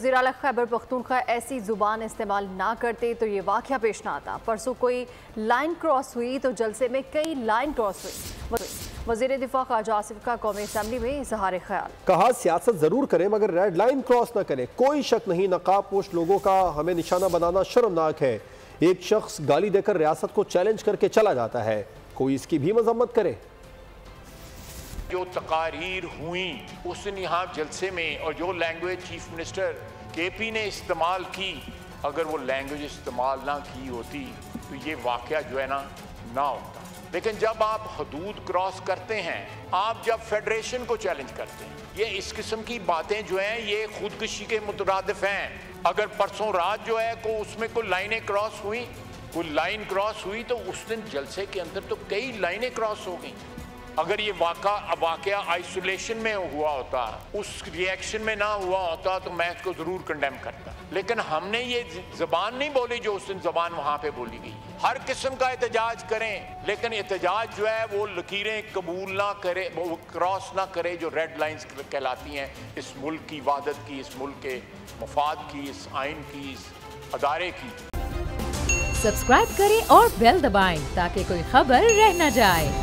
وزیر اعلیٰ خیبر پختونخوا ایسی زبان استعمال نہ کرتے تو یہ واقعہ پیش نہ آتا۔ پرسوں کوئی لائن کراس ہوئی تو جلسے میں کئی لائن کراس ہوئی۔ وزیر دفاع خواجہ آصف کا قومی اسمبلی میں اظہار خیال، کہا سیاست ضرور کریں مگر ریڈ لائن کراس نہ کریں۔ کوئی شک نہیں نقاب پوش لوگوں کا ہمیں نشانہ بنانا شرمناک ہے۔ ایک شخص گالی دے کر ریاست کو چیلنج کر کے چلا جاتا ہے، کوئی اس کی بھی مذمت کرے۔ جو تقاریر ہوئیں اس دن یہاں جلسے میں اور جو لینگویج چیف منسٹر کے پی نے استعمال کی، اگر وہ لینگویج استعمال نہ کی ہوتی تو یہ واقعہ جو ہے نہ ہوتا۔ لیکن جب آپ حدود کراس کرتے ہیں، آپ جب فیڈریشن کو چیلنج کرتے ہیں، یہ اس قسم کی باتیں جو ہیں یہ خودکشی کے مترادف ہیں۔ اگر پرسوں رات جو ہے اس میں کوئی لائنیں کراس ہوئیں، کوئی لائن کراس ہوئی تو اس دن جلسے کے اندر تو کئی لائنیں کراس ہو گئیں۔ اگر یہ واقعہ آئسولیشن میں ہوا ہوتا، اس ریئیکشن میں نہ ہوا ہوتا تو میں اس کو ضرور کنڈیم کرتا۔ لیکن ہم نے یہ زبان نہیں بولی جو اس دن زبان وہاں پہ بولی گئی۔ ہر قسم کا احتجاج کریں لیکن احتجاج جو ہے وہ لکیریں قبول نہ کرے، وہ کراس نہ کرے جو ریڈ لائنز کہلاتی ہیں اس ملک کی وحدت کی، اس ملک کے مفاد کی، اس آئین کی، اس ادارے کی۔ سبسکرائب کریں اور بیل دبائیں تاکہ کوئی خبر رہ نہ جائے۔